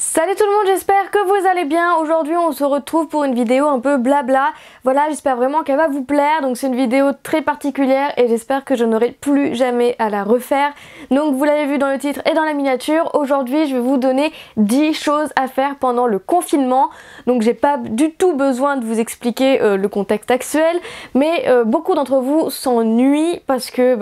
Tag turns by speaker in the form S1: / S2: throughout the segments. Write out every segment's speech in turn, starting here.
S1: Salut tout le monde, j'espère que vous allez bien. Aujourd'hui on se retrouve pour une vidéo un peu blabla. Voilà, j'espère vraiment qu'elle va vous plaire. Donc c'est une vidéo très particulière et j'espère que je n'aurai plus jamais à la refaire. Donc vous l'avez vu dans le titre et dans la miniature, aujourd'hui je vais vous donner 10 choses à faire pendant le confinement. Donc j'ai pas du tout besoin de vous expliquer le contexte actuel, mais beaucoup d'entre vous s'ennuient parce que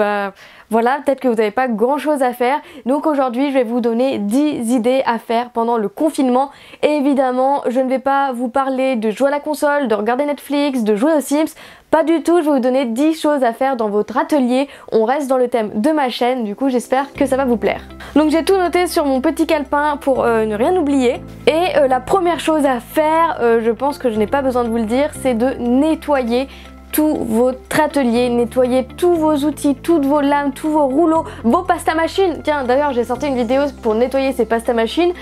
S1: voilà, peut-être que vous n'avez pas grand chose à faire. Donc aujourd'hui je vais vous donner 10 idées à faire pendant le confinement. Et évidemment je ne vais pas vous parler de jouer à la console, de regarder Netflix, de jouer aux Sims. Pas du tout, je vais vous donner 10 choses à faire dans votre atelier. On reste dans le thème de ma chaîne, du coup j'espère que ça va vous plaire. Donc j'ai tout noté sur mon petit calepin pour ne rien oublier. Et la première chose à faire, je pense que je n'ai pas besoin de vous le dire, c'est de nettoyer tout votre atelier, nettoyer tous vos outils, toutes vos lames, tous vos rouleaux, vos pastas machines. Tiens, d'ailleurs j'ai sorti une vidéo pour nettoyer ces pastas machines.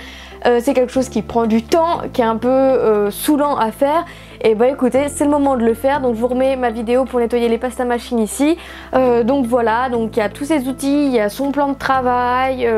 S1: C'est quelque chose qui prend du temps, qui est un peu saoulant à faire. Et bah écoutez, c'est le moment de le faire. Donc je vous remets ma vidéo pour nettoyer les pastas machines ici. Donc voilà, donc il y a tous ces outils, il y a son plan de travail,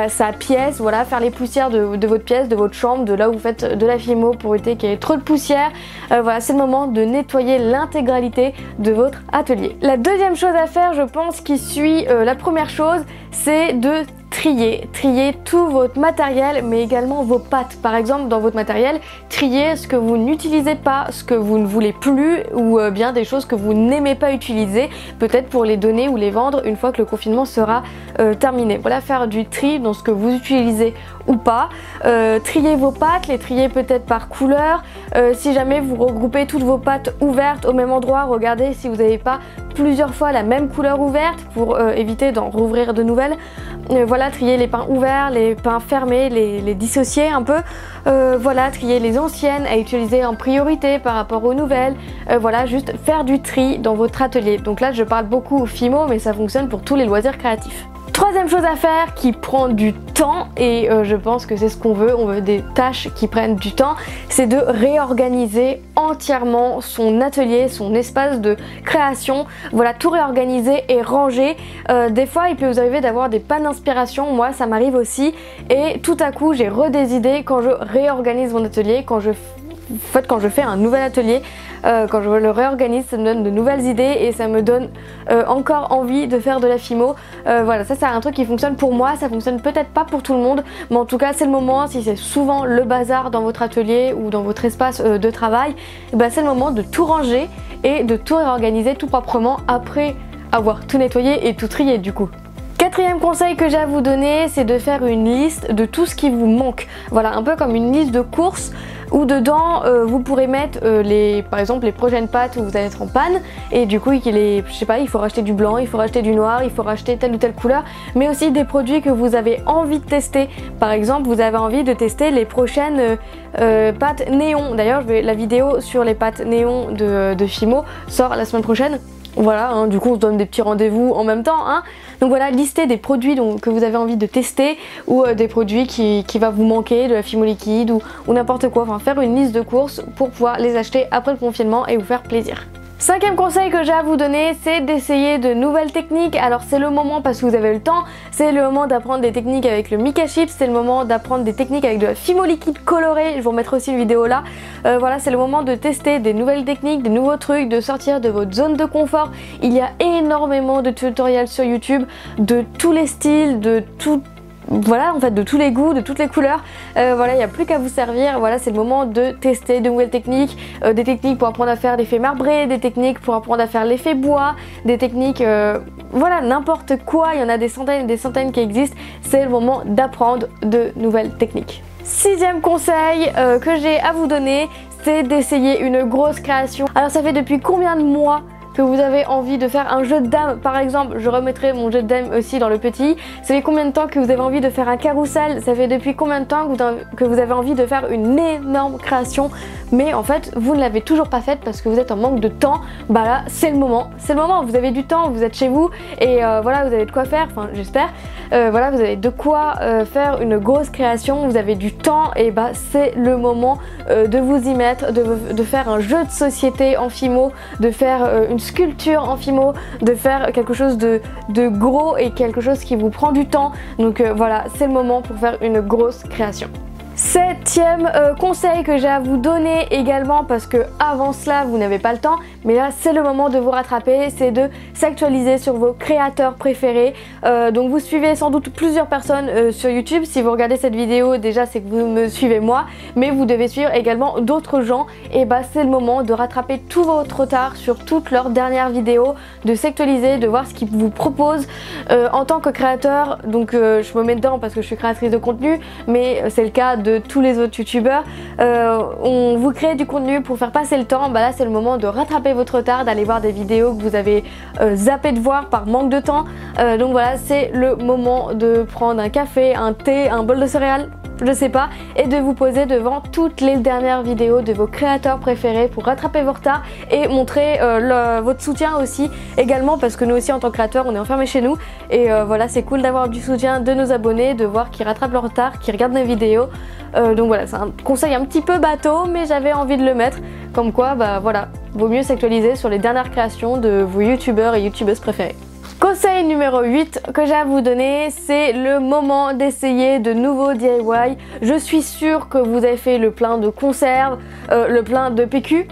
S1: sa pièce, voilà, faire les poussières de votre pièce, de votre chambre, de là où vous faites de la fimo pour éviter qu'il y ait trop de poussière. Voilà, c'est le moment de nettoyer l'intégralité de votre atelier. La deuxième chose à faire, je pense, qui suit la première chose, c'est de trier tout votre matériel, mais également vos pâtes. Par exemple, dans votre matériel, trier ce que vous n'utilisez pas, ce que vous ne voulez plus, ou bien des choses que vous n'aimez pas utiliser, peut-être pour les donner ou les vendre une fois que le confinement sera terminé. Voilà, faire du tri dans ce que vous utilisez ou pas. Trier vos pâtes, les trier peut-être par couleur. Si jamais vous regroupez toutes vos pâtes ouvertes au même endroit, regardez si vous n'avez pas plusieurs fois la même couleur ouverte pour éviter d'en rouvrir de nouvelles. Voilà, trier les pains ouverts, les pains fermés, les dissocier un peu. Voilà, trier les anciennes à utiliser en priorité par rapport aux nouvelles. Voilà, juste faire du tri dans votre atelier. Donc là je parle beaucoup au Fimo, mais ça fonctionne pour tous les loisirs créatifs. Troisième chose à faire qui prend du temps, et je pense que c'est ce qu'on veut, on veut des tâches qui prennent du temps, c'est de réorganiser entièrement son atelier, son espace de création. Voilà, tout réorganiser et ranger. Des fois il peut vous arriver d'avoir des pannes d'inspiration, moi ça m'arrive aussi, et tout à coup j'ai des idées quand je réorganise mon atelier, quand je fais un nouvel atelier. Quand je le réorganise, ça me donne de nouvelles idées et ça me donne encore envie de faire de la fimo. Voilà, ça c'est un truc qui fonctionne pour moi, ça fonctionne peut-être pas pour tout le monde, mais en tout cas c'est le moment, si c'est souvent le bazar dans votre atelier ou dans votre espace de travail, c'est le moment de tout ranger et de tout réorganiser tout proprement après avoir tout nettoyé et tout trié du coup. Quatrième conseil que j'ai à vous donner, c'est de faire une liste de tout ce qui vous manque. Voilà, un peu comme une liste de courses où dedans vous pourrez mettre par exemple les prochaines pâtes où vous allez être en panne, et du coup je sais pas, il faut racheter du blanc, il faut racheter du noir, il faut racheter telle ou telle couleur, mais aussi des produits que vous avez envie de tester. Par exemple, vous avez envie de tester les prochaines pâtes néon. D'ailleurs la vidéo sur les pâtes néon de Fimo sort la semaine prochaine. Voilà, hein, du coup on se donne des petits rendez-vous en même temps, hein. Donc voilà, listez des produits que vous avez envie de tester, ou des produits qui va vous manquer, de la fimo liquide ou n'importe quoi. Enfin, faire une liste de courses pour pouvoir les acheter après le confinement et vous faire plaisir. Cinquième conseil que j'ai à vous donner, c'est d'essayer de nouvelles techniques. Alors c'est le moment, parce que vous avez le temps, c'est le moment d'apprendre des techniques avec le Mica Chips, c'est le moment d'apprendre des techniques avec de la fimo liquide colorée, je vous remettrai aussi une vidéo là. Voilà, c'est le moment de tester des nouvelles techniques, des nouveaux trucs, de sortir de votre zone de confort. Il y a énormément de tutoriels sur YouTube, de tous les styles, de tout. Voilà, en fait, de tous les goûts, de toutes les couleurs. Voilà, il n'y a plus qu'à vous servir. Voilà, c'est le moment de tester de nouvelles techniques, des techniques pour apprendre à faire l'effet marbré, des techniques pour apprendre à faire l'effet bois, des techniques, voilà, n'importe quoi. Il y en a des centaines et des centaines qui existent. C'est le moment d'apprendre de nouvelles techniques. Sixième conseil que j'ai à vous donner, c'est d'essayer une grosse création. Alors ça fait depuis combien de mois que vous avez envie de faire un jeu de dames, par exemple? Je remettrai mon jeu de dames aussi dans le petit. Ça fait combien de temps que vous avez envie de faire un carrousel? Ça fait depuis combien de temps que vous avez envie de faire une énorme création, mais en fait vous ne l'avez toujours pas faite parce que vous êtes en manque de temps? Bah là c'est le moment, vous avez du temps, vous êtes chez vous et voilà, vous avez de quoi faire, enfin j'espère. Voilà, vous avez de quoi faire une grosse création, vous avez du temps, et bah c'est le moment de vous y mettre, de faire un jeu de société en fimo, de faire une sculpture en fimo, de faire quelque chose de gros et quelque chose qui vous prend du temps. Donc voilà, c'est le moment pour faire une grosse création. Septième conseil que j'ai à vous donner également, parce que avant cela vous n'avez pas le temps, mais là c'est le moment de vous rattraper, c'est de s'actualiser sur vos créateurs préférés. Donc vous suivez sans doute plusieurs personnes sur YouTube. Si vous regardez cette vidéo, déjà c'est que vous me suivez moi, mais vous devez suivre également d'autres gens. Et bah c'est le moment de rattraper tout votre retard sur toutes leurs dernières vidéos, de s'actualiser, de voir ce qu'ils vous proposent en tant que créateur. Donc je me mets dedans parce que je suis créatrice de contenu, mais c'est le cas de tous les autres youtubeurs. On vous crée du contenu pour faire passer le temps. Bah là c'est le moment de rattraper votre retard, d'aller voir des vidéos que vous avez zappé de voir par manque de temps. Donc voilà, c'est le moment de prendre un café, un thé, un bol de céréales, je sais pas, et de vous poser devant toutes les dernières vidéos de vos créateurs préférés pour rattraper vos retards et montrer votre soutien aussi également, parce que nous aussi en tant que créateurs on est enfermés chez nous et voilà, c'est cool d'avoir du soutien de nos abonnés, de voir qu'ils rattrapent leur retard, qu'ils regardent nos vidéos. Donc voilà, c'est un conseil un petit peu bateau, mais j'avais envie de le mettre, comme quoi bah voilà, vaut mieux s'actualiser sur les dernières créations de vos youtubeurs et youtubeuses préférés. Conseil numéro 8 que j'ai à vous donner, c'est le moment d'essayer de nouveaux DIY. Je suis sûre que vous avez fait le plein de conserves, le plein de PQ.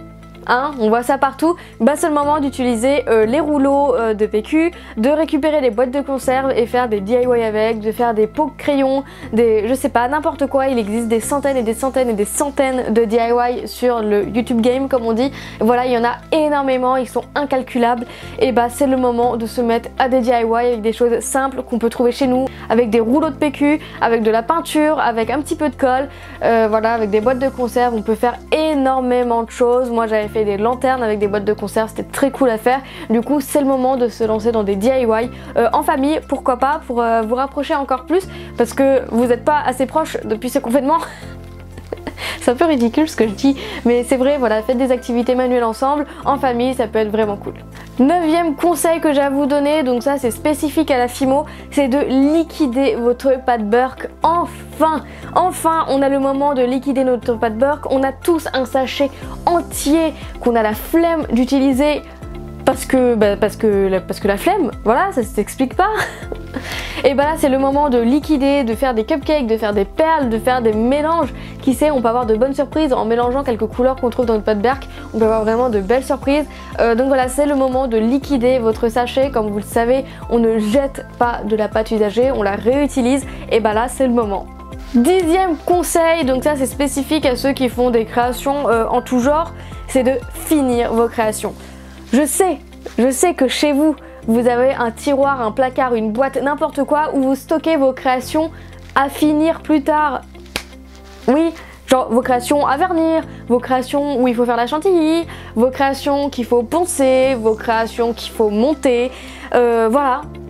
S1: Hein, on voit ça partout. Bah c'est le moment d'utiliser les rouleaux de PQ, de récupérer les boîtes de conserve et faire des DIY avec, de faire des pots de crayons, des je sais pas, n'importe quoi. Il existe des centaines et des centaines et des centaines de DIY sur le YouTube Game comme on dit. Voilà, il y en a énormément, ils sont incalculables. Et bah c'est le moment de se mettre à des DIY avec des choses simples qu'on peut trouver chez nous, avec des rouleaux de PQ, avec de la peinture, avec un petit peu de colle, voilà, avec des boîtes de conserve. On peut faire énormément de choses. Moi j'avais fait des lanternes avec des boîtes de conserve, c'était très cool à faire. Du coup c'est le moment de se lancer dans des DIY en famille, pourquoi pas, pour vous rapprocher encore plus, parce que vous n'êtes pas assez proches depuis ce confinement. C'est un peu ridicule ce que je dis, mais c'est vrai, voilà, faites des activités manuelles ensemble, en famille, ça peut être vraiment cool. Neuvième conseil que j'ai à vous donner, donc ça c'est spécifique à la Fimo, c'est de liquider votre pâte Burke. Enfin, on a le moment de liquider notre pâte Burke. On a tous un sachet entier qu'on a la flemme d'utiliser parce que la flemme, voilà, ça s'explique pas. Et bah là c'est le moment de liquider, de faire des cupcakes, de faire des perles, de faire des mélanges. Qui sait, on peut avoir de bonnes surprises en mélangeant quelques couleurs qu'on trouve dans notre pâte Burke. On peut avoir vraiment de belles surprises. Donc voilà, c'est le moment de liquider votre sachet. Comme vous le savez, on ne jette pas de la pâte usagée, on la réutilise. Et bah là c'est le moment. Dixième conseil, donc ça c'est spécifique à ceux qui font des créations en tout genre, c'est de finir vos créations. Je sais que chez vous, vous avez un tiroir, un placard, une boîte, n'importe quoi où vous stockez vos créations à finir plus tard. Oui, genre vos créations à vernir, vos créations où il faut faire la chantilly, vos créations qu'il faut poncer, vos créations qu'il faut monter.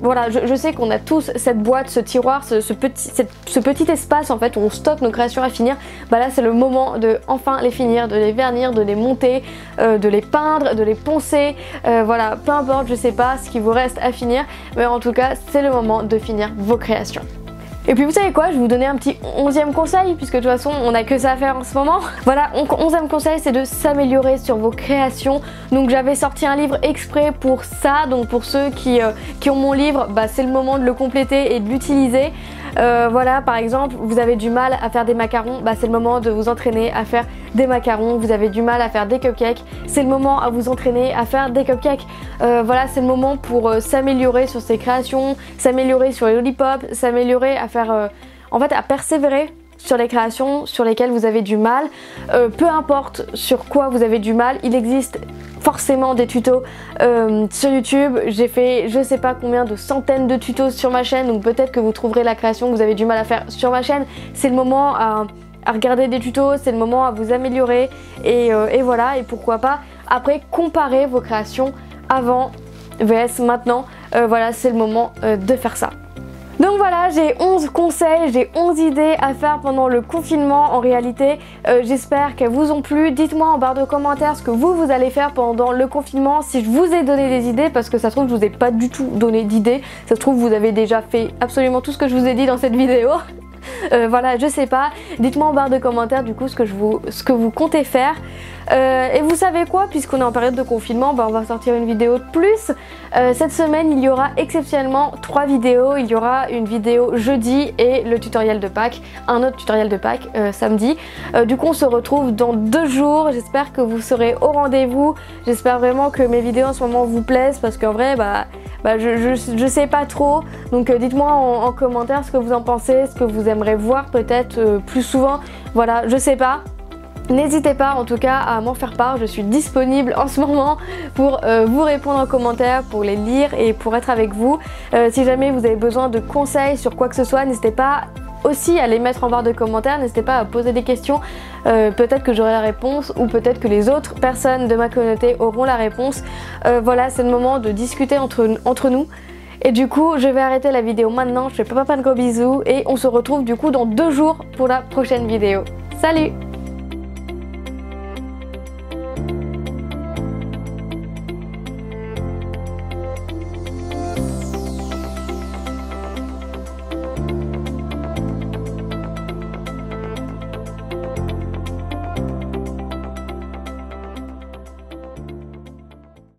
S1: Voilà, je sais qu'on a tous cette boîte, ce tiroir, ce petit espace en fait où on stocke nos créations à finir. Bah là c'est le moment de enfin les finir, de les vernir, de les monter, de les peindre, de les poncer. Voilà, peu importe, je sais pas ce qui vous reste à finir, mais en tout cas c'est le moment de finir vos créations. Et puis vous savez quoi, je vais vous donner un petit 11e conseil, puisque de toute façon on n'a que ça à faire en ce moment. Voilà, 11e conseil, c'est de s'améliorer sur vos créations. Donc j'avais sorti un livre exprès pour ça, donc pour ceux qui ont mon livre, bah, c'est le moment de le compléter et de l'utiliser. Voilà, par exemple, vous avez du mal à faire des macarons, bah, c'est le moment de vous entraîner à faire des macarons. Vous avez du mal à faire des cupcakes, c'est le moment à vous entraîner à faire des cupcakes. Voilà, c'est le moment pour s'améliorer sur ses créations, s'améliorer sur les lollipops, s'améliorer à faire, en fait, à persévérer sur les créations sur lesquelles vous avez du mal. Peu importe sur quoi vous avez du mal, il existe forcément des tutos sur YouTube. J'ai fait je sais pas combien de centaines de tutos sur ma chaîne, donc peut-être que vous trouverez la création que vous avez du mal à faire sur ma chaîne. C'est le moment à regarder des tutos, c'est le moment à vous améliorer et voilà, et pourquoi pas après comparer vos créations avant vs maintenant. Voilà, c'est le moment de faire ça. Donc voilà, j'ai 11 conseils, j'ai 11 idées à faire pendant le confinement en réalité. J'espère qu'elles vous ont plu. Dites-moi en barre de commentaires ce que vous allez faire pendant le confinement. Si je vous ai donné des idées, parce que ça se trouve je vous ai pas du tout donné d'idées. Ça se trouve vous avez déjà fait absolument tout ce que je vous ai dit dans cette vidéo. Voilà, je sais pas. Dites-moi en barre de commentaires du coup ce que vous comptez faire. Et vous savez quoi, puisqu'on est en période de confinement, on va sortir une vidéo de plus. Cette semaine, il y aura exceptionnellement 3 vidéos. Il y aura une vidéo jeudi et le tutoriel de Pâques, un autre tutoriel de Pâques samedi. Du coup, on se retrouve dans 2 jours. J'espère que vous serez au rendez-vous. J'espère vraiment que mes vidéos en ce moment vous plaisent, parce qu'en vrai, je sais pas trop. Donc dites-moi en commentaire ce que vous en pensez, ce que vous aimeriez voir peut-être plus souvent. Voilà, je sais pas. N'hésitez pas en tout cas à m'en faire part, je suis disponible en ce moment pour vous répondre en commentaire, pour les lire et pour être avec vous. Si jamais vous avez besoin de conseils sur quoi que ce soit, n'hésitez pas aussi à les mettre en barre de commentaires, n'hésitez pas à poser des questions, peut-être que j'aurai la réponse ou peut-être que les autres personnes de ma communauté auront la réponse. Voilà, c'est le moment de discuter entre nous. Et du coup, je vais arrêter la vidéo maintenant, je fais plein de gros bisous et on se retrouve du coup dans 2 jours pour la prochaine vidéo. Salut!